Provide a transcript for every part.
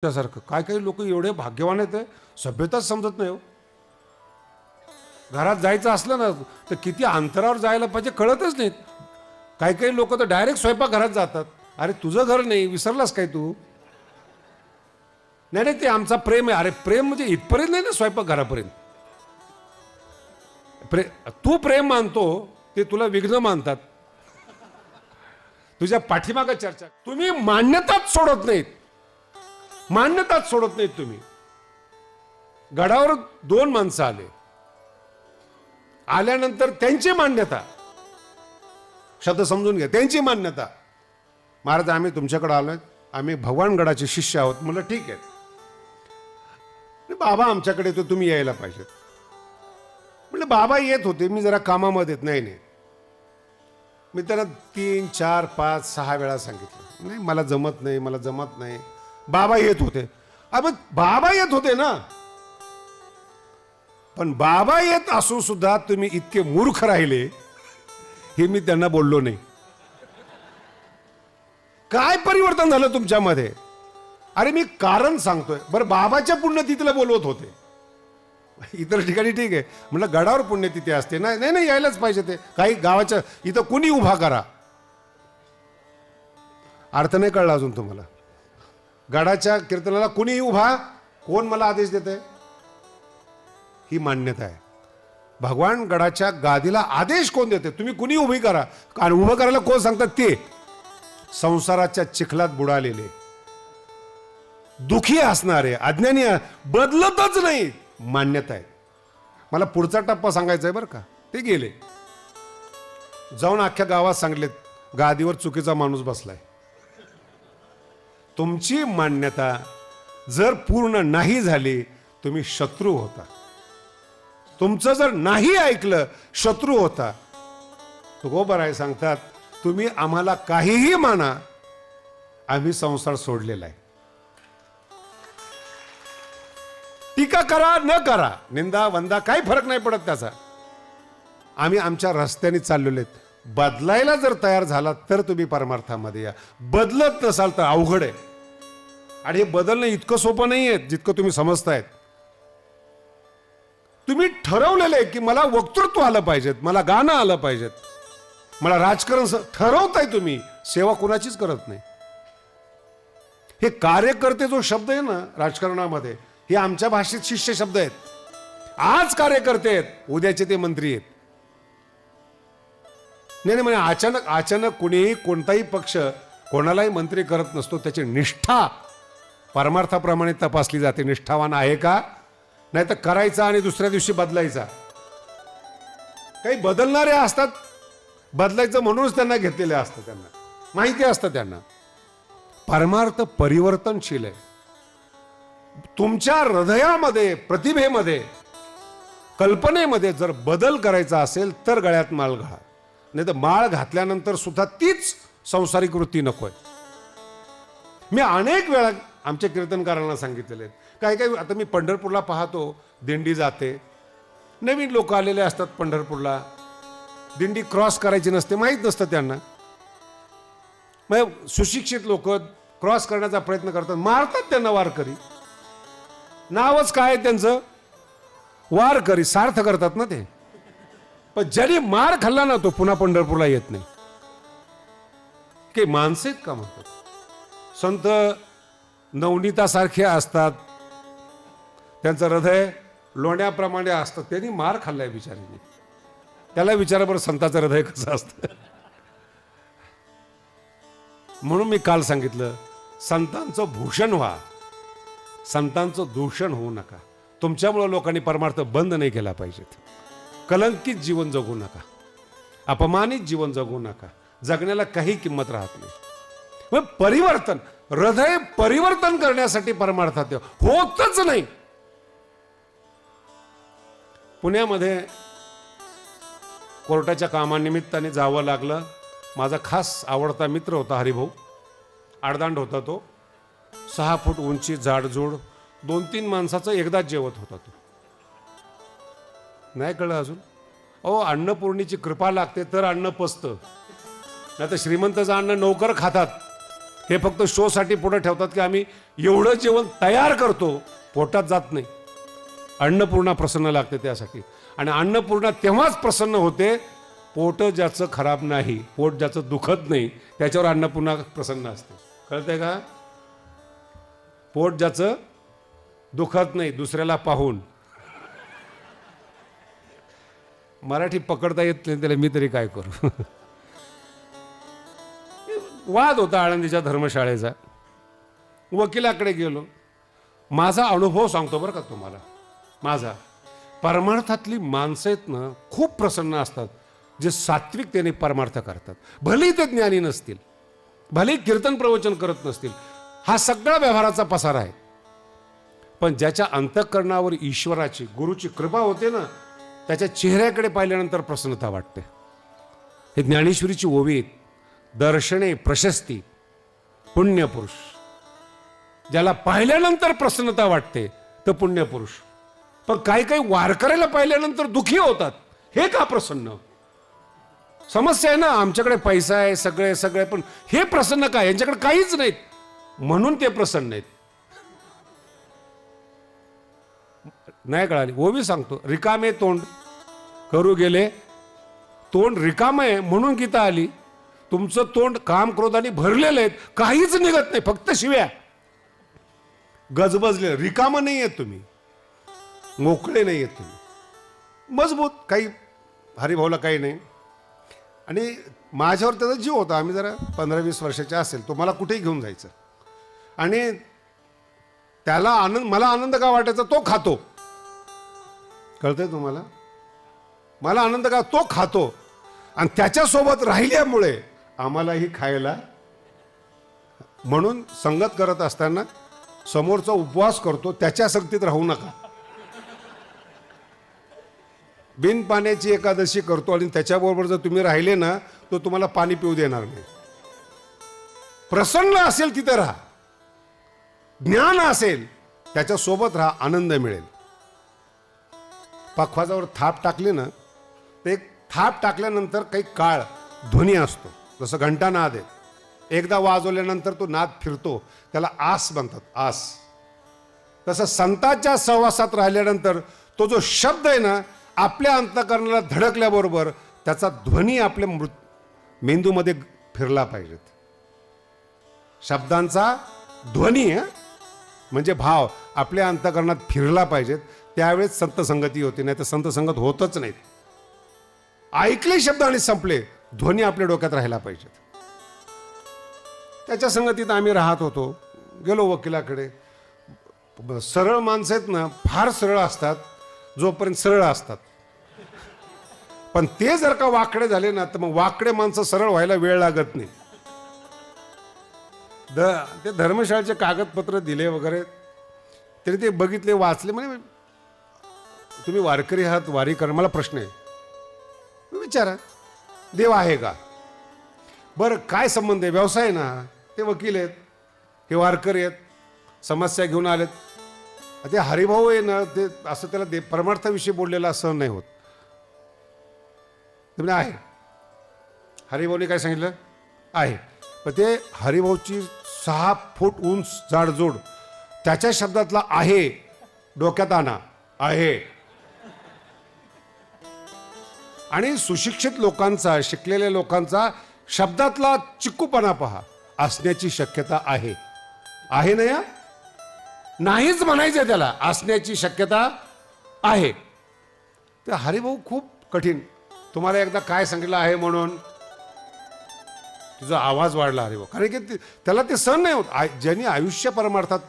त्यासारखं काही काही लोक एवढे भाग्यवान आहेत सभ्यताच समजत नाही हो. घरात जायचं असलं ना तर किती अंतरावर जायला पाहिजे कळतच नाहीत. काही काही लोक तर डायरेक्ट स्वयंपाक घरात जातात. अरे तुझं घर नाही विसरलास काय तू? नाही नाही ते आमचा प्रेम आहे. अरे प्रेम म्हणजे इथपर्यंत नाही ना स्वयंपाक घरापर्यंत. तू प्रेम मानतो ते तुला विघ्न मानतात. तुझ्या पाठीमागं चर्चा तुम्ही मान्यताच सोडत नाहीत. मान्यताच सोडत नाहीत तुम्ही. गडावर 2 माणसं आल्यानंतर त्यांची मान्यता शब्द समजून घ्या. त्यांची मान्यता महाराज आम्ही तुमच्याकडे आलोय आम्ही भगवानगडाचे शिष्य आहोत. म्हणलं ठीक आहे बाबा आमच्याकडे तो तुम्ही यायला पाहिजेत. म्हणलं बाबा येत होते मी जरा कामामध्ये नाही मी त्यांना 3 4 5 6 वेळा सांगितलं नाही मला जमत नाही. बाबा येत होते. अबे बाबा येत होते ना पण बाबा येत असून सुद्धा तुम्ही इतके मूर्ख राहिले हे मी त्यांना बोललो नाही. काय परिवर्तन झालं तुमच्यामध्ये? अरे मी कारण सांगतोय. बरं बाबाच्या पुण्यतिथीला बोलवत होते. इतर ठिकाणी ठीक आहे म्हटलं गडावर पुण्यतिथी असते नाही नाही यायलाच पाहिजे. ते काही गावाच्या इथं कुणी उभा करा. अर्थ नाही कळला अजून तुम्हाला. गडाच्या कीर्तनाला कुणीही उभा कोण मला आदेश देते? ही मान्यता आहे. भगवान गडाच्या गादीला आदेश कोण देते? तुम्ही कुणी उभी करा. आणि उभं करायला कोण सांगतात? ते संसाराच्या चिखलात बुडालेले दुखी असणारे अज्ञानी बदलतच नाही. मान्यता आहे. मला पुढचा टप्पा सांगायचा आहे बरं का. ते गेले जाऊन अख्ख्या गावात सांगलेत गादीवर चुकीचा माणूस बसलाय. तुमची मान्यता जर पूर्ण नाही झाली तुम्ही शत्रू होता. तुमचं जर नाही ऐकलं शत्रू होता. तुकोबा आहे सांगतात तुम्ही आम्हाला काहीही माना आम्ही संसार सोडलेला आहे. टीका करा न करा निंदा वंदा काही फरक नाही पडत त्याचा. आम्ही आमच्या रस्त्याने चाललेलो आहेत. बदलायला जर तयार झाला तर तुम्ही परमार्थामध्ये या. बदलत नसाल तर अवघड आहे. आणि हे बदलणं इतकं सोपं नाही आहे जितकं तुम्ही समजतायत. तुम्ही ठरवलेलं आहे की मला वक्तृत्व आलं पाहिजेत मला गाणं आलं पाहिजेत मला राजकारण ठरवताय तुम्ही. सेवा कुणाचीच करत नाही. हे कार्यकर्ते जो शब्द आहे ना राजकारणामध्ये हे आमच्या भाषेत शिष्य शब्द आहेत. आज कार्यकर्ते आहेत उद्याचे ते मंत्री आहेत. नाही म्हणजे अचानक कुणीही कोणताही पक्ष कोणालाही मंत्री करत नसतो. त्याची निष्ठा परमार्थाप्रमाणे तपासली जाते. निष्ठावान आहे का? नाही तर करायचा आणि दुसऱ्या दिवशी बदलायचा. काही बदलणारे असतात बदलायचं म्हणूनच त्यांना घेतलेले असतं. त्यांना माहिती असतं त्यांना परमार्थ परिवर्तनशील आहे. तुमच्या हृदयामध्ये प्रतिभेमध्ये कल्पनेमध्ये जर बदल करायचा असेल तर गळ्यात माळ घाल. नाही तर माळ घातल्यानंतर सुद्धा तीच संसारिक वृत्ती नकोय. मी अनेक वेळा आमच्या कीर्तनकारांना सांगितलेले काय काय. आता मी पंढरपूरला पाहतो दिंडी जाते. नवीन लोक आलेले असतात पंढरपूरला. दिंडी क्रॉस करायची नसते माहीत नसतं त्यांना. मग सुशिक्षित लोक क्रॉस करण्याचा प्रयत्न करतात मारतात त्यांना वारकरी. नावच काय त्यांचं वारकरी सार्थ करतात ना ते. पण ज्याने मार खाल्ला ना तो पुन्हा पंढरपूरला येत नाही. काही माणसं आहेत का म्हणतात. संत नवनीतासारखे असतात त्यांचं हृदय लोण्याप्रमाणे असतं. त्यांनी मार खाल्लाय बिचारीने. त्याला विचारा बरं संताचं हृदय कसं असतं. म्हणून मी काल सांगितलं संतांचं भूषण व्हा संतांचं दूषण होऊ नका. तुमच्यामुळे लोकांनी परमार्थ बंद नाही केला पाहिजेत. कलंकित जीवन जगू नका. अपमानित जीवन जगू नका. जगण्याला काही किंमत राहत नाही. मग परिवर्तन हृदय परिवर्तन करण्यासाठी परमार्थात होतच नाही. पुण्यामध्ये कोर्टाच्या कामानिमित्ताने जावं लागलं. माझा खास आवडता मित्र होता हरिभाऊ. आडदांड होता तो. 6 फूट उंची जाडजूड 2-3 माणसाचं एकदाच जेवत होता तो. नाही कळलं अजून? अन्नपूर्णेची कृपा लागते तर अन्न पचतं. नाही तर श्रीमंताचं अन्न नौकर खातात. हे फक्त शोसाठी पुढे ठेवतात की आम्ही एवढं जेवण तयार करतो, पोटात जात नाही. अन्नपूर्णा प्रसन्न लागते त्यासाठी. आणि अन्नपूर्णा तेव्हाच प्रसन्न होते, पोट ज्याचं खराब नाही, पोट ज्याचं दुखत नाही, त्याच्यावर अन्नपूर्णा प्रसन्न असते. कळतंय का? पोट ज्याचं दुखत नाही दुसऱ्याला पाहून. मराठी पकडता येत नाही त्याला, मी तरी काय करू. वाद होता आळंदीच्या धर्मशाळेचा. वकिलाकडे गेलो. माझा अनुभव सांगतो बरं का तुम्हाला. माझा परमार्थातली माणसं आहेत ना, खूप प्रसन्न असतात जे सात्विकतेने परमार्थ करतात. भलेही ते ज्ञानी नसतील, भलेही कीर्तन प्रवचन करत नसतील, हा सगळा व्यवहाराचा पसारा आहे, पण ज्याच्या अंतःकरणावर ईश्वराची गुरुची कृपा होते ना, त्याच्या चेहऱ्याकडे पाहिल्यानंतर प्रसन्नता वाटते. हे ज्ञानेश्वरीची ओवी आहेत. दर्शने प्रशस्ती पुण्यपुरुष. ज्याला पाहिल्यानंतर प्रसन्नता वाटते तर पुण्यपुरुष. पण काही काही वारकऱ्याला पाहिल्यानंतर दुःखी होतात. हे का प्रसन्न? समस्या आहे ना, आमच्याकडे पैसा आहे, सगळे सगळे, पण हे प्रसन्न काय? यांच्याकडे काहीच नाहीत म्हणून ते प्रसन्न आहेत. नाही कळाली ओवी सांगतो. रिकामे तोंड करू गेले, तोंड रिकाम आहे म्हणून गीता आली. तुमचं तोंड काम क्रोधाने भरलेलं आहे, काहीच निघत नाही, फक्त शिव्या. गजबजले, रिकाम नाही आहेत तुम्ही, मोकळे नाही आहेत तुम्ही, मजबूत. काही हरिभाऊला काही नाही. आणि माझ्यावर त्याचा जीव होता. आम्ही जरा 15-20 वर्षाचे असेल, तो मला कुठेही घेऊन जायचं. आणि त्याला आनंद, मला आनंद का वाटायचा, तो खातो. कळतंय तुम्हाला? मला आनंद का, तो खातो. आणि त्याच्यासोबत राहिल्यामुळे आम्हालाही खायला. म्हणून संगत करत असताना समोरचा उपवास करतो, त्याच्या संगतीत राहू नका. बिन पाण्याची एकादशी करतो आणि त्याच्याबरोबर जर तुम्ही राहिले ना, तो तुम्हाला पाणी पिऊ देणार नाही. प्रसन्न असेल तिथे राहा, ज्ञान असेल त्याच्यासोबत राहा, आनंद मिळेल. पखवाजावर थाप टाकली ना, ते थाप टाकल्यानंतर काही काळ ध्वनी असतो, जसं घंटानाद आहे. एकदा वाजवल्यानंतर तो नाद फिरतो, त्याला आस म्हणतात, आस. तसं संतांच्या सहवासात राहिल्यानंतर तो जो शब्द आहे ना, आपल्या अंतःकरणाला धडकल्याबरोबर त्याचा ध्वनी आपल्या मेंदूमध्ये फिरला पाहिजेत. शब्दांचा ध्वनी म्हणजे भाव आपल्या अंतःकरणात फिरला पाहिजेत, त्यावेळेस संत संगती होते. नाही तर संत संगत होतच नाहीत. ऐकले शब्द आणि संपले, ध्वनी आपल्या डोक्यात राहायला पाहिजेत. त्याच्या संगतीत आम्ही राहत होतो. गेलो वकिलाकडे. सरळ माणसं आहेत ना, फार सरळ असतात जोपर्यंत सरळ असतात, पण ते जर का वाकडे झाले ना, तर मग वाकडे माणसं सरळ व्हायला वेळ लागत नाही. ते धर्मशाळेचे कागदपत्र दिले वगैरे, तरी ते बघितले, वाचले. म्हणे तुम्ही वारकरी आहात, वारी कर. मला प्रश्न आहे, विचारा, देव आहे का? बरं, काय संबंध आहे? व्यवसाय ना, ते वकील आहेत, हे वारकरी आहेत, समस्या घेऊन आलेत. ते हरिभाऊ आहे ना, ते असं त्याला परमार्थाविषयी बोललेला सहन नाही होत. तुम्ही आहे, हरिभाऊने काय सांगितलं आहे, पण ते हरिभाऊची 6 फूट उंच जाडजोड, त्याच्या शब्दातला आहे डोक्यात आणा, आहे. आणि सुशिक्षित लोकांचा, शिकलेल्या लोकांचा शब्दातला चिक्कूपणा पहा, असण्याची शक्यता आहे. आहे ना? या नाहीच म्हणायचं त्याला, असण्याची शक्यता आहे. तर हरिभाऊ खूप कठीण. तुम्हाला एकदा काय सांगितलं आहे म्हणून तुझा आवाज वाढला हरिभाऊ, कारण की त्याला ते सहन नाही होत. ज्यांनी आयुष्य परमार्थात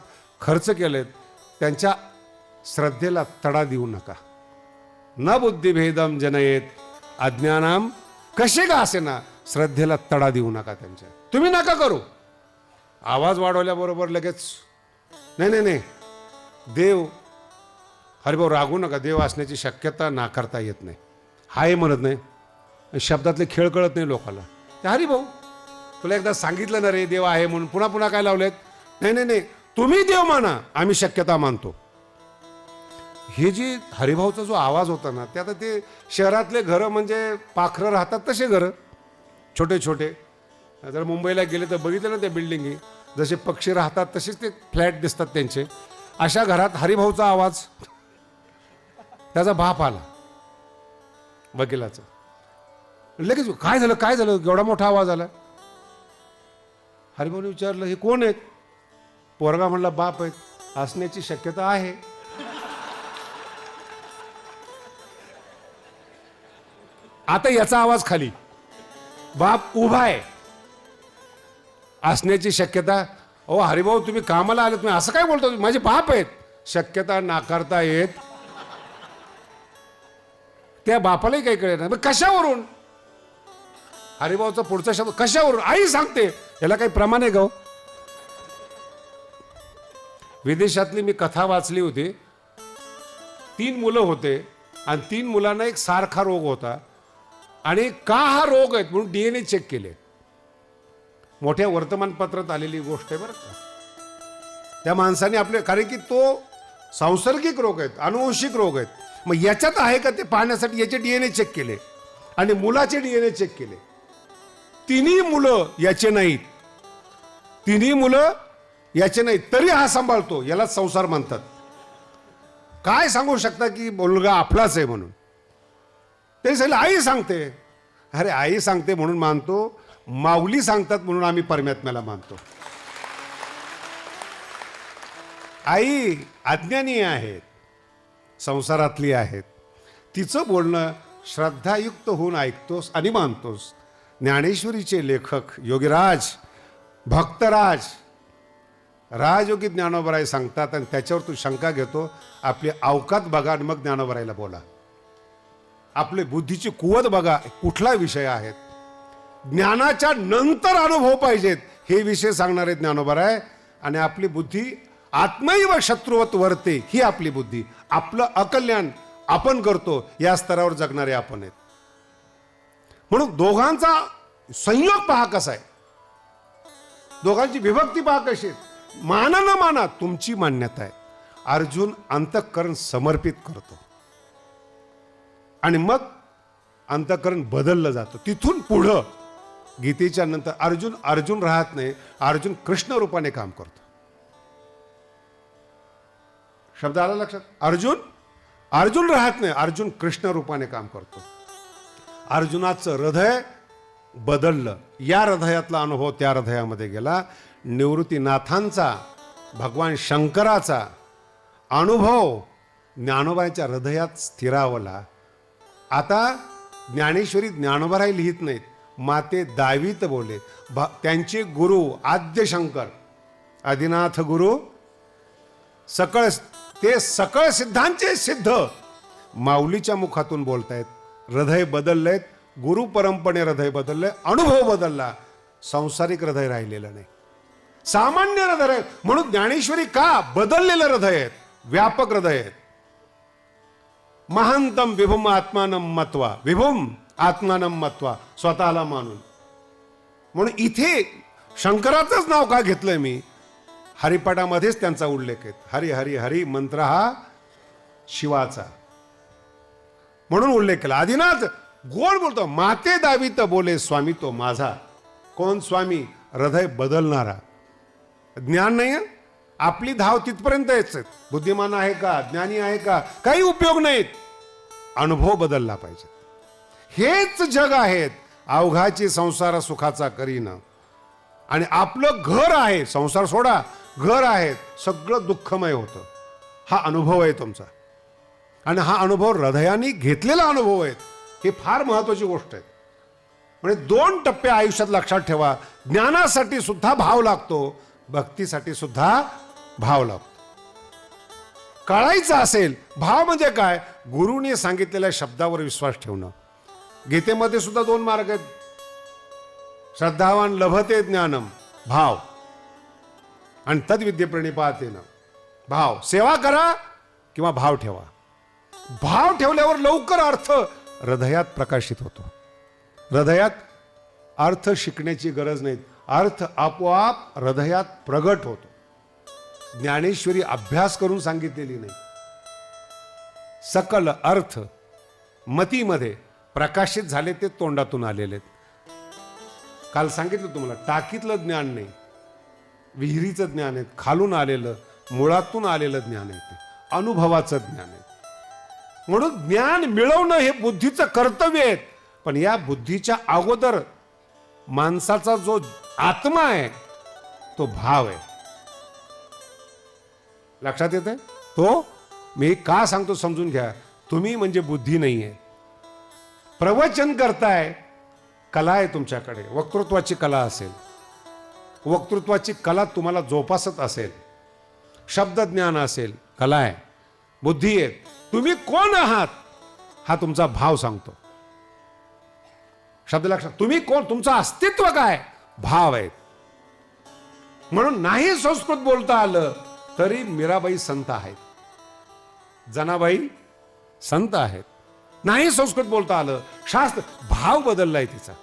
खर्च केलेत त्यांच्या श्रद्धेला तडा देऊ नका. न बुद्धिभेदम जनयेत अज्ञानाम, कसे का असे ना, श्रद्धेला तडा देऊ नका त्यांच्या. तुम्ही नका करू. आवाज वाढवल्याबरोबर लगेच नाही नाही नाही, देव, हरिभाऊ रागू नका, देव असण्याची शक्यता नाकारता येत नाही. हाय म्हणत नाही, शब्दातले खेळ कळत नाही लोकांना. ते हरिभाऊ तुला एकदा सांगितलं ना रे देव आहे म्हणून, पुन्हा पुन्हा काय लावलेत? नाही नाही नाही, तुम्ही देव माना, आम्ही शक्यता मानतो. हे जे हरिभाऊचा जो आवाज होता ना, ते आता ते शहरातले घरं म्हणजे पाखरं राहतात तसे घरं, छोटे छोटे, जर मुंबईला गेले तर बघितलं ना त्या बिल्डिंगी, जसे पक्षी राहतात तसेच ते फ्लॅट दिसतात त्यांचे. अशा घरात हरिभाऊचा आवाज, त्याचा बाप आला वकिलाचा. लगेच काय झालं काय झालं, एवढा मोठा आवाज आला. हरिभाऊने विचारलं हे कोण आहेत. पोरगा म्हणला बाप आहेत. असण्याची शक्यता आहे. आता याचा आवाज खाली, बाप उभा आहे, असण्याची शक्यता. ओ हरिभाऊ तुम्ही कामाला आले, तुम्ही असं काय बोलता, माझे बाप आहेत. शक्यता नाकारता येत, त्या बापालाही काही कळेल ना. कशावरून हरिभाऊचा पुढचा शब्द कशावरून, आई सांगते. याला काही प्रमाण आहे का? विदेशातली मी कथा वाचली होती. 3 मुलं होते आणि 3 मुलांना एक सारखा रोग होता आणि का हा रोग आहे म्हणून DNA चेक केले. मोठ्या वर्तमानपत्रात आलेली गोष्ट आहे बरं का. त्या माणसाने आपले, कारण की तो सांसर्गिक रोग आहेत, अनुवंशिक रोग आहेत, मग याच्यात आहे का ते पाहण्यासाठी याचे DNA चेक केले आणि मुलाचे DNA चेक केले. 3 मुलं याचे नाहीत, 3 मुलं याचे नाहीत, तरी हा सांभाळतो. याला संसार म्हणतात. काय सांगू शकता की मुलगा आपलाच आहे म्हणून. ते सांगितलं आई सांगते. अरे आई सांगते म्हणून मानतो, माऊली सांगतात म्हणून आम्ही परमात्म्याला मानतो. आई अज्ञानी आहेत, संसारातली आहेत, तिचं बोलणं श्रद्धायुक्त होऊन ऐकतोस आणि मानतोस. ज्ञानेश्वरीचे लेखक योगीराज भक्तराज राजयोगी ज्ञानोबराय सांगतात आणि त्याच्यावर तू शंका घेतो. आपली अवकात बघा आणि मग ज्ञानोबरायला बोला. आपले बुद्धीची कुवत बघा, कुठला विषय आहेत. ज्ञानाच्या नंतर अनुभव पाहिजेत हे विषय सांगणारे ज्ञानोबराय. आणि आपली बुद्धी आत्मैव शत्रुवत वर्ते, ही आपली बुद्धी. आपलं अकल्याण आपण करतो या स्तरावर जगणारे आपण आहेत. म्हणून दोघांचा संयोग पहा कसा आहे, दोघांची विभक्ती पहा कशी आहे. माना न माना तुमची मान्यता आहे. अर्जुन अंतःकरण समर्पित करतो आणि मग अंतःकरण बदललं जातं. तिथून पुढं गीतेच्या नंतर अर्जुन राहत नाही, अर्जुन कृष्ण रूपाने काम करतो. शब्द आला लक्षात. अर्जुन राहत नाही, अर्जुन कृष्ण रूपाने काम करतो. अर्जुनाचं हृदय बदललं, या हृदयातला अनुभव त्या हृदयामध्ये गेला. निवृत्तीनाथांचा, भगवान शंकराचा अनुभव ज्ञानोबाच्या हृदयात स्थिरावला. आता ज्ञानेश्वरी ज्ञानोबाराय लिहित नाहीत, माते दावीत बोले. त्यांचे गुरु आद्यशंकर, आदिनाथ गुरु, ते सकळ सिद्धांचे सिद्ध माऊलीच्या मुखातून बोलतायत. हृदय बदललेत, गुरु परंपरे हृदय बदलले, अनुभव बदलला. सांसारिक हृदय राहिलेलं नाही, सामान्य हृदय. म्हणून ज्ञानेश्वरी का बदललेलं हृदय आहेत, व्यापक हृदय आहेत. महांतम विभुम आत्मानम मत्वा, विभुम आत्मानम मत्वा, स्वतःला मानून. म्हणून इथे शंकराचंच नाव का घेतलंय मी, हरिपाठामध्येच त्यांचा उल्लेख आहे. हरी हरी हरी मंत्र हा शिवाचा म्हणून उल्लेख केला. आदिनाथ गोड बोलतो, माते दावीत बोले स्वामी तो माझा. कोण स्वामी? हृदय बदलणारा. ज्ञान नाही, आपली धाव तिथपर्यंत यायच. बुद्धिमान आहे का, ज्ञानी आहे का, काही उपयोग नाहीत. अनुभव बदलला पाहिजे. हेच जग आहेत. अवघाची संसार सुखाचा करीन. आणि आपलं घर आहे, संसार सोडा, घर आहे, सगळं दुःखमय होतं. हा अनुभव आहे तुमचा. आणि हा अनुभव हृदयाने घेतलेला अनुभव आहे. हे फार महत्वाची गोष्ट आहे. म्हणजे 2 टप्पे आयुष्यात लक्षात ठेवा. ज्ञानासाठी सुद्धा भाव लागतो, भक्तीसाठी सुद्धा भाव लागतो. कळायचं असेल भाव म्हणजे काय, गुरुने सांगितलेल्या शब्दावर विश्वास ठेवणं. गीतेमध्ये सुद्धा 2 मार्ग आहेत. श्रद्धावान लभते ज्ञानम, भाव, आणि तद्विद्ये प्रणिपातेन, भाव. सेवा करा किंवा भाव ठेवा. भाव ठेवल्यावर लवकर अर्थ हृदयात प्रकाशित होतो. हृदयात अर्थ शिकण्याची गरज नाही, अर्थ आपोआप हृदयात प्रगट होतो. ज्ञानेश्वरी अभ्यास करून सांगितलेली नाही. सकल अर्थ मतीमध्ये प्रकाशित झाले, ते तोंडातून आलेले. काल सांगितलं तुम्हाला, टाकीतलं ज्ञान नाही, विहिरीचं ज्ञान आहे, खालून आलेलं, मुळातून आलेलं ज्ञान आहे, ते अनुभवाचं ज्ञान आहे. म्हणून ज्ञान मिळवणं हे बुद्धीचं कर्तव्य आहे. पण या बुद्धीच्या अगोदर माणसाचा जो आत्मा आहे तो भाव आहे. लक्षात येतंय? तो मी का सांगतो समजून घ्या. तुम्ही म्हणजे बुद्धी नाही आहे, प्रवचन करताय, कला आहे तुमच्याकडे, वक्तृत्वाची कला असेल, वक्तृत्वाची कला तुम्हाला जोपासत असेल, शब्दज्ञान असेल, कला आहे, बुद्धी आहे. तुम्ही कोण आहात हा तुमचा भाव सांगतो. शब्द लक्षात. तुम्ही कोण, तुमचं अस्तित्व काय, भाव आहे. म्हणून नाही संस्कृत बोलता आलं तरी मीराबाई संत आहेत, जनाबाई संत आहेत. नाही संस्कृत बोलता आलं, शास्त्र, भाव बदललाय तिचा.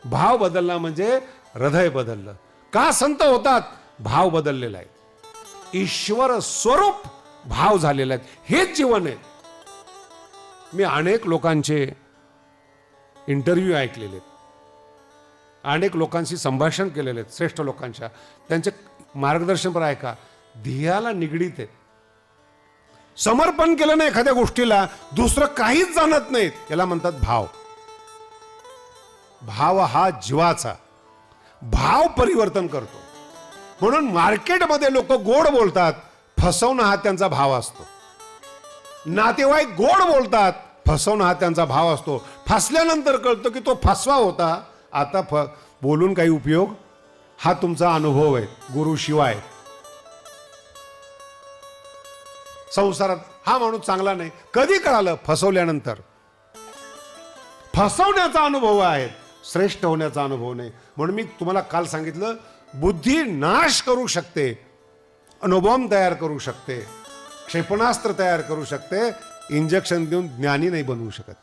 भाव बदलला म्हणजे हृदय बदललं. का संत होतात? भाव बदललेला आहे, ईश्वर स्वरूप भाव झालेला आहे. हेच जीवन आहे. मी अनेक लोकांचे इंटरव्ह्यू ऐकलेले, अनेक लोकांशी संभाषण केलेले आहेत, श्रेष्ठ लोकांच्या. त्यांचे मार्गदर्शन पण ऐका, ध्येयाला निगडीत आहे. समर्पण केलं ना एखाद्या गोष्टीला, दुसरं काहीच जाणत नाहीत, याला म्हणतात भाव. भाव हा जीवाचा, भाव परिवर्तन करतो. म्हणून मार्केटमध्ये लोक गोड बोलतात, फसवणं हा त्यांचा भाव असतो. नातेवाईक गोड बोलतात, फसवणं हा त्यांचा भाव असतो. फसल्यानंतर कळतं की तो फसवा होता. आता बोलून काही उपयोग, हा तुमचा अनुभव आहे गुरुशिवाय. संसारात हा माणूस चांगला नाही कधी कळालं? फसवल्यानंतर. फसवण्याचा अनुभव आहे, श्रेष्ठ होण्याचा अनुभव नाही. म्हणून मी तुम्हाला काल सांगितलं, बुद्धी नाश करू शकते, अणुबॉम्ब तयार करू शकते, क्षेपणास्त्र तयार करू शकते, इंजेक्शन देऊन ज्ञानी नाही बनवू शकत.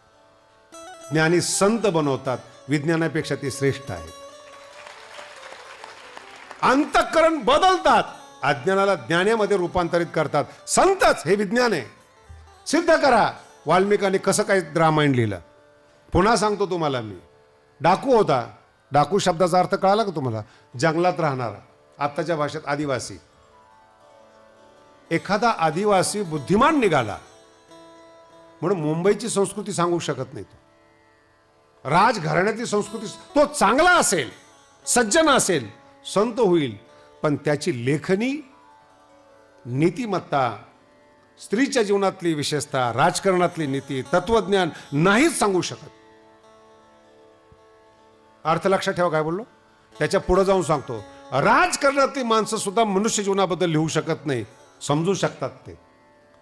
ज्ञानी संत बनवतात, विज्ञानापेक्षा ते श्रेष्ठ आहेत. अंतःकरण बदलतात, अज्ञानाला ज्ञानामध्ये रूपांतरित करतात. संतच हे विज्ञान आहे. सिद्ध करा. वाल्मिकाने कसं काय रामायण लिहिलं? पुन्हा सांगतो तुम्हाला मी. डाकू होता. डाकू शब्दाचा अर्थ कळाला का तुम्हाला? जंगलात राहणारा, आत्ताच्या भाषेत आदिवासी. एखादा आदिवासी बुद्धिमान निघाला म्हणून मुंबईची संस्कृती सांगू शकत नाही. तो राजघराण्यातली संस्कृती, तो चांगला असेल, सज्जन असेल, संत होईल, पण त्याची लेखनी, नीतिमत्ता, स्त्रीच्या जीवनातली विशेषता, राजकारणातली नीती, तत्वज्ञान नाहीच सांगू शकत. अर्थ लक्षात ठेवा काय बोललो. त्याच्या पुढे जाऊन सांगतो, राजकारणातली माणसं सुद्धा मनुष्य जीवनाबद्दल लिहू शकत नाही. समजू शकतात ते,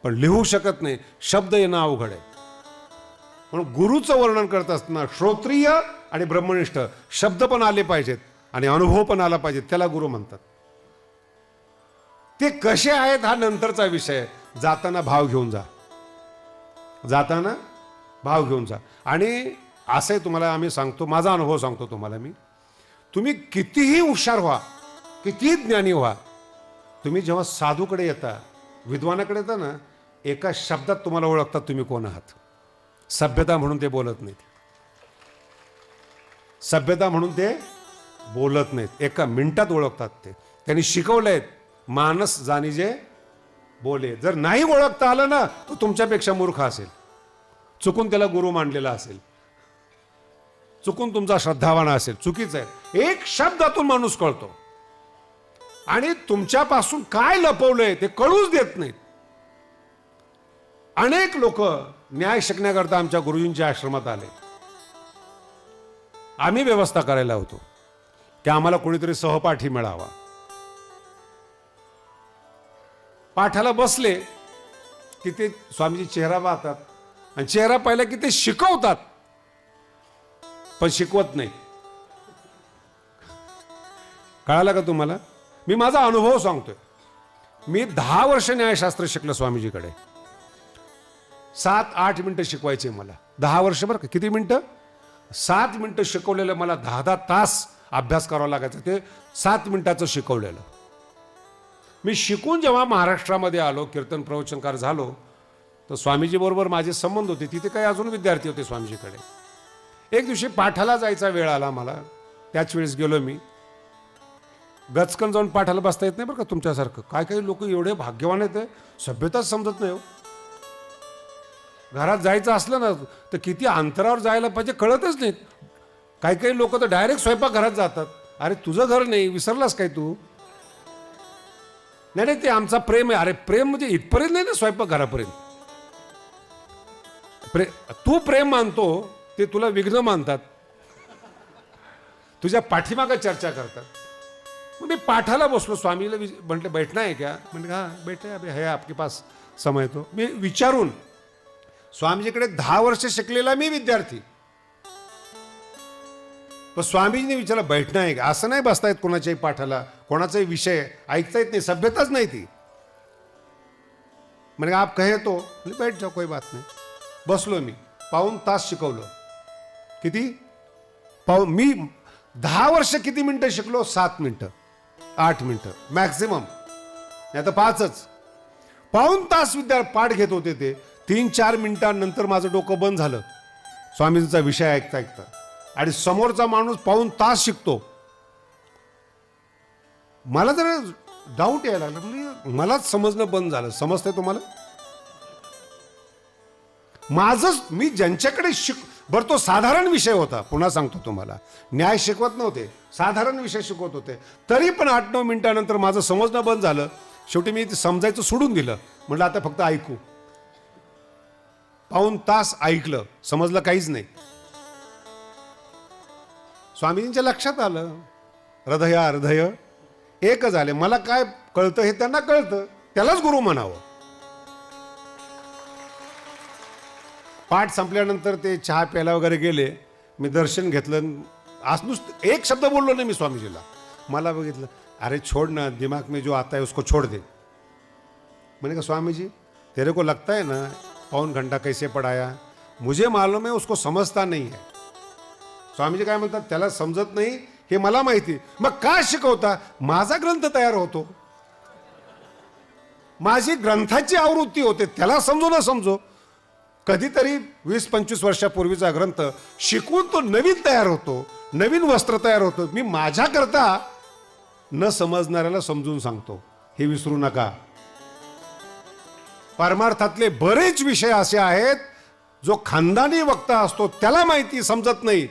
पण लिहू शकत नाही. शब्द येणं अवघड आहे. म्हणून गुरुचं वर्णन करत असताना श्रोत्रिय आणि ब्रह्मनिष्ठ शब्द पण आले पाहिजेत आणि अनुभव पण आला पाहिजे, त्याला गुरु म्हणतात. ते कसे आहेत हा नंतरचा विषय. जाताना भाव घेऊन जा, जाताना भाव घेऊन जा. आणि असं तुम्हाला आम्ही सांगतो, माझा अनुभव सांगतो तुम्हाला मी. तुम्ही कितीही हुशार व्हा, कितीही ज्ञानी व्हा, तुम्ही जेव्हा साधूकडे येता, विद्वानाकडे येता ना, एका शब्दात तुम्हाला ओळखतात तुम्ही कोण आहात. सभ्यता म्हणून ते बोलत नाहीत, सभ्यता म्हणून ते बोलत नाहीत, एका मिनिटात ओळखतात ते. त्यांनी शिकवलंय, मानस जाणीजे बोले. जर नाही ओळखता आलं ना, तो तुमच्यापेक्षा मूर्ख असेल, चुकून त्याला गुरु मानलेला असेल, चुकून तुमचा श्रद्धावान असेल. चुकीचं आहे. एक शब्दातून माणूस कळतो. आणि तुमच्यापासून काय लपवलंय ते कळूच देत नाहीत. अनेक लोक न्याय शिकण्याकरता आमच्या गुरुजींच्या आश्रमात आले. आम्ही व्यवस्था करायला होतो की आम्हाला कोणीतरी सहपाठी मिळावा. पाठाला बसले की ते स्वामीजी चेहरा पाहतात आणि चेहरा पाहिला की ते शिकवतात पण शिकवत नाही. कळालं का तुम्हाला? मी माझा अनुभव सांगतोय. मी 10 वर्ष न्यायशास्त्र शिकलो स्वामीजीकडे. 7-8 मिनिटं शिकवायचे मला. 10 वर्ष बरं का. किती मिनिटं? 7 मिनिटं शिकवलेलं. मला 10-10 तास अभ्यास करावा लागायचा. ते 7 मिनिटाचं शिकवलेलं. मी शिकून जेव्हा महाराष्ट्रामध्ये आलो, कीर्तन प्रवचनकार झालो, तर स्वामीजी बरोबर माझे संबंध होते. तिथे काही अजून विद्यार्थी होते स्वामीजीकडे. एक दिवशी पाठाला जायचा वेळ आला मला. त्याच वेळेस गेलो मी. गचकन जाऊन पाठाला बसता येत नाही बरं का तुमच्यासारखं. काय काही लोक एवढे भाग्यवान आहेत, सभ्यताच समजत नाही हो. घरात जायचं असलं ना तर किती अंतरावर जायला पाहिजे कळतच नाही. काही काही लोक तर डायरेक्ट स्वयंपाक घरात जातात. अरे तुझं घर नाही, विसरलास काय तू? नाही नाही, ते आमचा प्रेम आहे. अरे प्रेम म्हणजे इथपर्यंत नाही ना, स्वयंपाक घरापर्यंत. तू प्रेम मानतो, ते तुला विघ्न मानतात, तुझ्या पाठीमागं चर्चा करतात. मग मी पाठाला बसलो. स्वामीला म्हटले बैठना है क्या? म्हणजे हां बैठे, अभी है आपके पास समय. तो मी विचारून, स्वामीजीकडे 10 वर्ष शिकलेला मी विद्यार्थी, पण स्वामीजीने विचारलं बैठना आहे का? असं नाही बसता येत कोणाच्याही पाठाला, कोणाचाही विषय ऐकता येत नाही, सभ्यताच नाही ती. म्हणजे आप कहे तो बैठ जाओ, कोई बात नाही. बसलो मी. पाऊण तास शिकवलं. किती? मी 10 वर्ष किती मिनिटं शिकलो? 7 मिनिटं, 8 मिनिटं मॅक्झिमम, नाही तर 5च. पाऊण तास पाठ घेत होते ते. 3-4 मिनिटांनंतर माझं डोकं बंद झालं स्वामीजींचा विषय ऐकता ऐकता. आणि समोरचा माणूस पाऊण तास शिकतो. मला जरा डाऊट यायला लागला, म्हणजे मलाच समजणं बंद झालं. समजतंय तुम्हाला? माझंच, मी ज्यांच्याकडे बरं तो साधारण विषय होता, पुन्हा सांगतो तुम्हाला, न्याय शिकवत नव्हते, साधारण विषय शिकवत होते. तरी पण 8-9 मिनिटानंतर माझं समजणं बंद झालं. शेवटी मी समजायचं सोडून दिलं. म्हटलं आता फक्त ऐकू. पाऊण तास ऐकलं, समजलं काहीच नाही. स्वामीजींच्या लक्षात आलं, हृदय एक झाले. मला काय कळतं हे त्यांना कळतं, त्यालाच गुरु म्हणावं. पाठ संपल्यानंतर ते चहा प्यायला वगैरे गेले. मी दर्शन घेतलं. आज नुसतं एक शब्द बोललो नाही मी स्वामीजीला. मला बघितलं, अरे छोड़ ना, दिमाग में जो आता है उसको छोड़ दे. मैंने कहा स्वामी जी तेरे को लगता है ना पौन घंटा कैसे पढ़ाया, मुझे मालूम है उसको समजता नहीं है. स्वामीजी काय म्हणतात, त्याला समजत नाही हे मला माहिती. मग का शिकवता? माझा ग्रंथ तयार होतो, माझी ग्रंथाची आवृत्ती होते, त्याला समजो ना समजो. कधीतरी 20-25 वर्षापूर्वीचा ग्रंथ शिकवून तो नवीन तयार होतो, नवीन वस्त्र तयार होतो. मी माझ्याकरता न समजणाऱ्याला समजून सांगतो, हे विसरू नका. परमार्थातले बरेच विषय असे आहेत जो खानदानी वक्ता असतो त्याला माहिती समजत नाही,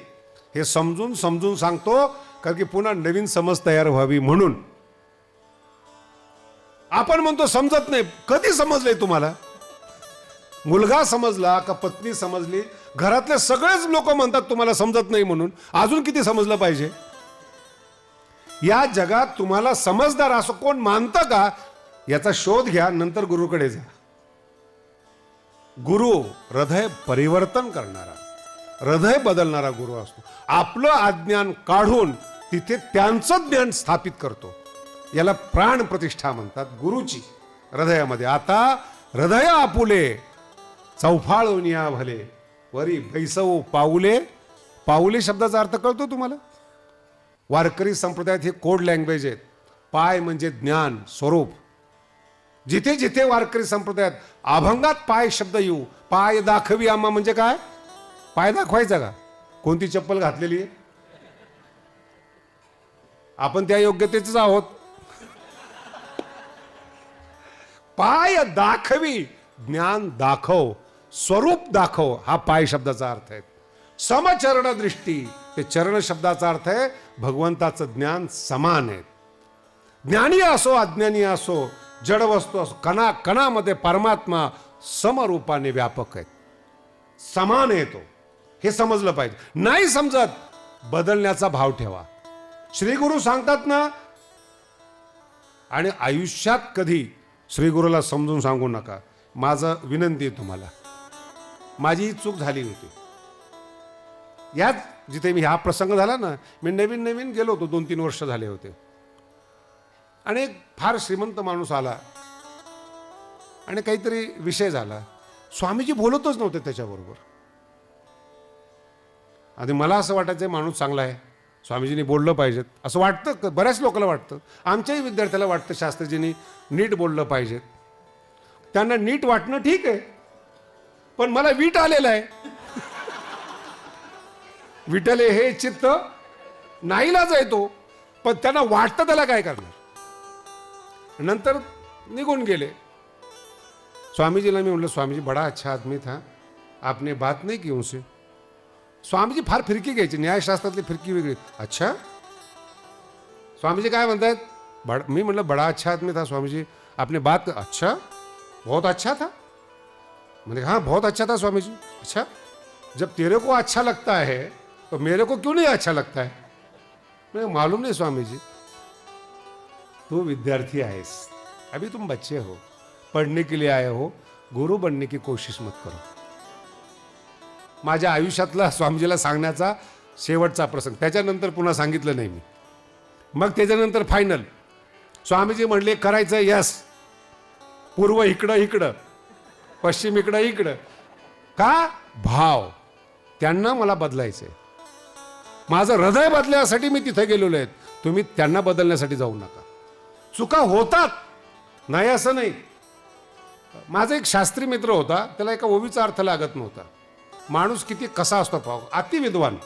हे समजून समजून सांगतो, कारण की पुन्हा नवीन समज तयार व्हावी म्हणून. आपण म्हणतो समजत नाही. कधी समजलंय तुम्हाला? मुलगा समजला का पत्नी समजली? घरातले सगळेच लोक म्हणतात तुम्हाला समजत नाही म्हणून. अजून किती समजलं पाहिजे? या जगात तुम्हाला समजदार असं कोण मानतं का? याचा शोध घ्या, नंतर गुरुकडे जा. गुरु हृदय परिवर्तन करणारा, हृदय बदलणारा गुरु असतो. आपलं अज्ञान काढून तिथे त्यांचं ज्ञान स्थापित करतो. याला प्राण प्रतिष्ठा म्हणतात गुरुची हृदयामध्ये. आता हृदय आपुले चौफाळूनिया भले वरी बैसव पाऊले. पाऊले शब्दाचा अर्थ कळतो तुम्हाला? वारकरी संप्रदायात हे कोड लँग्वेज आहेत. पाय म्हणजे ज्ञान स्वरूप. जिथे जिथे वारकरी संप्रदायात अभंगात पाय शब्द येऊ, पाय दाखवी आम्हा म्हणजे काय? पाय दाखवायचा का? कोणती चप्पल घातलेली आहे? आपण त्या योग्यतेच आहोत. पाय दाखवी, ज्ञान दाखव, स्वरूप दाखव, हा पाय शब्दाचा अर्थ आहे. समचरण दृष्टी, ते चरण शब्दाचा अर्थ आहे भगवंताचं ज्ञान समान आहे. ज्ञानी असो अज्ञानी असो, जड वस्तू असो, कणा कणामध्ये परमात्मा समरूपाने व्यापक आहे, समान आहे तो. हे समजलं पाहिजे. नाही समजत, बदलण्याचा भाव ठेवा. श्री गुरु सांगतात ना, आणि आयुष्यात कधी श्री गुरुला समजून सांगू नका. माझं विनंती आहे तुम्हाला. माझी चूक झाली होती यात, जिथे मी हा प्रसंग झाला ना, मी नवीन नवीन गेलो होतो, 2-3 वर्ष झाले होते. आणि एक फार श्रीमंत माणूस आला आणि काहीतरी विषय झाला. स्वामीजी बोलतच नव्हते त्याच्याबरोबर. आणि मला असं वाटायचं माणूस चांगला आहे, स्वामीजींनी बोललं पाहिजेत असं वाटतं. बऱ्याच लोकांना वाटतं, आमच्याही विद्यार्थ्याला वाटतं शास्त्रीजींनी नीट बोललं पाहिजेत. त्यांना नीट वाटणं ठीक आहे, पण मला वीट आलेलं आहे. विठले हे चित्त नाईलाज आहे तो, पण त्यांना वाटतं त्याला काय करणार. नंतर निघून गेले. स्वामीजीला मी म्हटलं, स्वामीजी बडा अच्छा आदमी था, आपने बात नहीं की उनसे. स्वामीजी फार फिरकी घ्यायची, न्यायशास्त्रातली फिरकी वेगळी. अच्छा, स्वामीजी काय म्हणतात? मी म्हटलं बडा अच्छा आदमी था स्वामीजी, आपने बात. अच्छा, बहुत अच्छा था. मैंने हाँ बहुत अच्छा था स्वामीजी. अच्छा, जब तेरे को अच्छा लगता है तो मेरे को क्यों नहीं अच्छा लगता है? मैं मालूम नहीं स्वामीजी, तू विद्यार्थी आहेस, अभी तुम बच्चे हो, पढ़ने के लिए आए हो, गुरु बनने की कोशिश मत करो. माझ्या आयुष्यातला स्वामीजीला सांगण्याचा शेवटचा प्रसंग. त्याच्यानंतर पुन्हा सांगितलं नाही मी. मग त्याच्यानंतर फायनल स्वामीजी म्हणले करायचं. यस, पूर्व इकडं इकडं, पश्चिम इकडं इकडं. का? भाव. त्यांना मला बदलायचंय. माझं हृदय बदलण्यासाठी मी तिथे गेलेलो आहे. तुम्ही त्यांना बदलण्यासाठी जाऊ नका. चुका होतात, नाही असं नाही. माझा एक शास्त्री मित्र होता, त्याला एका ओवीचा अर्थ लागत नव्हता. माणूस किती कसा असतो पाव, अति विद्वान,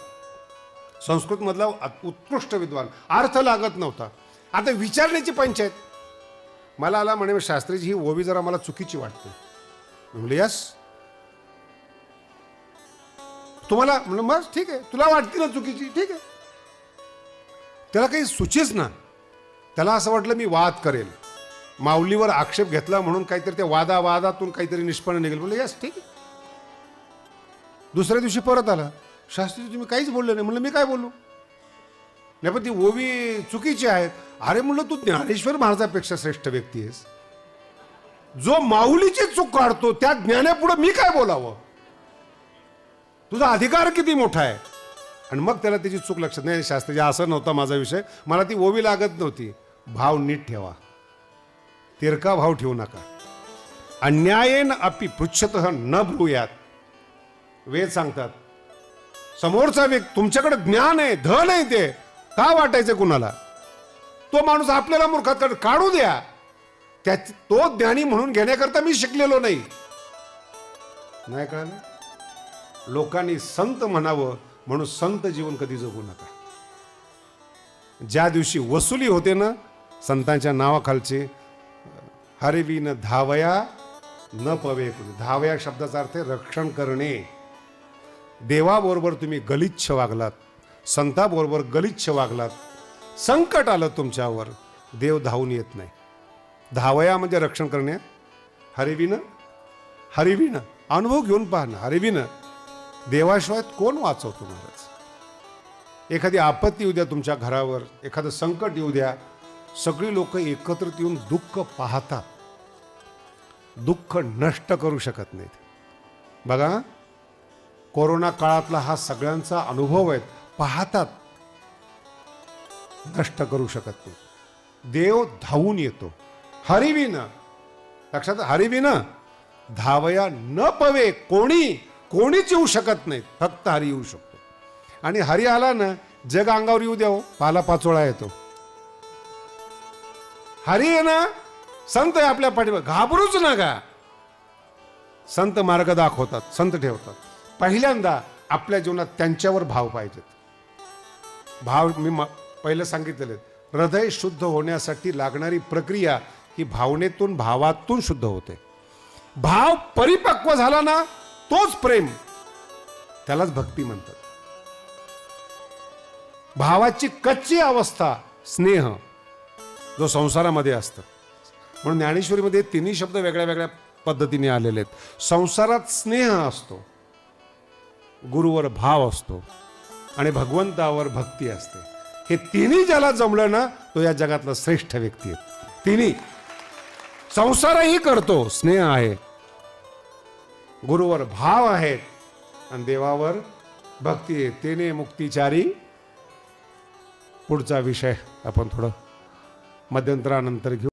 संस्कृत मधला उत्कृष्ट विद्वान, अर्थ लागत नव्हता. आता विचारण्याची पंचायत. मला आला म्हणे, शास्त्रीजी ही ओवी जरा मला चुकीची वाटते. म्हणले यस, तुम्हाला? म्हणलं मग ठीक आहे, तुला वाटते ना चुकीची, ठीक आहे. त्याला काही सुचेच ना. त्याला असं वाटलं मी वाद करेल, माऊलीवर आक्षेप घेतला म्हणून काहीतरी त्या वादातून काहीतरी निष्पन्न निघेल. म्हणलं यस ठीक आहे. दुसऱ्या दिवशी परत आला, शास्त्री तुम्ही काहीच बोलले नाही. म्हणलं मी काय बोलू? नाही पण ती ओवी चुकीची आहेत. अरे म्हणलं तू ज्ञानेश्वर महाराजापेक्षा श्रेष्ठ व्यक्ती आहेस. जो माऊलीची चूक काढतो त्या ज्ञानापुढे मी काय बोलावं? तुझा अधिकार किती मोठा आहे. आणि मग त्याला त्याची चूक लक्षात नाही. शास्त्रीजी असं नव्हता माझा विषय, मला ती ओवी लागत नव्हती. भाव नीट ठेवा, तिरका भाव ठेवू नका. अन्यायेन अपि पृच्छतः न ब्रूयात. वेद सांगतात समोरचा व्यक्ती तुमच्याकडे ज्ञान आहे, धन आहे, ते का वाटायचं कुणाला? तो माणूस आपल्याला मूर्खात काढू द्या. तो ज्ञानी म्हणून घेण्याकरता मी शिकलेलो नाही. नाही कळलं? लोकांनी संत म्हणावं म्हणून संत जीवन कधी जगू नका. ज्या दिवशी वसुली होते ना संतांच्या नावाखालचे, हरवीन धावया न पवे. धावया शब्दाचा अर्थ रक्षण करणे. देवाबरोबर तुम्ही गलिच्छ वागलात, संताबरोबर गलिच्छ वागलात, संकट आलं तुमच्यावर, देव धावून येत नाही. धावया म्हणजे रक्षण करणे. हरिविन अनुभव घेऊन पहा ना. हरिविन देवाशिवाय कोण वाचवतो महाराज? एखादी आपत्ती येऊ द्या तुमच्या घरावर, एखादं संकट येऊ द्या, सगळी लोक एकत्रित येऊन दुःख पाहतात, दुःख नष्ट करू शकत नाहीत. बघा, कोरोना काळातला हा सगळ्यांचा अनुभव आहे. पाहतात, नष्ट करू शकत नाही. देव धावून येतो. हरिविन, लक्षात, हरिविन धावया न पवे. कोणीच येऊ शकत नाही, फक्त हरी येऊ शकतो. आणि हरी आला ना, जग अंगावर येऊ द्या, पाला पाचोळा येतो. हरी आहे ना, संत आहे आपल्या पाठीवर, घाबरूच नका. संत मार्ग दाखवतात, संत ठेवतात. पहिल्यांदा आपल्या जीवनात त्यांच्यावर भाव पाहिजेत. भाव मी पहिलं सांगितलेलं, हृदय शुद्ध होण्यासाठी लागणारी प्रक्रिया ही भावनेतून, भावातून शुद्ध होते. भाव परिपक्व झाला ना, तोच प्रेम, त्यालाच भक्ती म्हणतात. भावाची कच्ची अवस्था स्नेह, जो संसारामध्ये असतं. म्हणून ज्ञानेश्वरीमध्ये तिन्ही शब्द वेगळ्या वेगळ्या पद्धतीने आलेले आहेत. संसारात स्नेह असतो, गुरुवर भाव असतो आणि भगवंतावर भक्ती असते. हे तिन्ही ज्याला जमलं ना, तो या जगातला श्रेष्ठ व्यक्ती आहे. तिन्ही संसारही करतो, स्नेह आहे, गुरुवर भाव आहेत आणि देवावर भक्ती आहे. तेने मुक्तिचारी. पुढचा विषय आपण थोडं मध्यंतरानंतर घेऊ.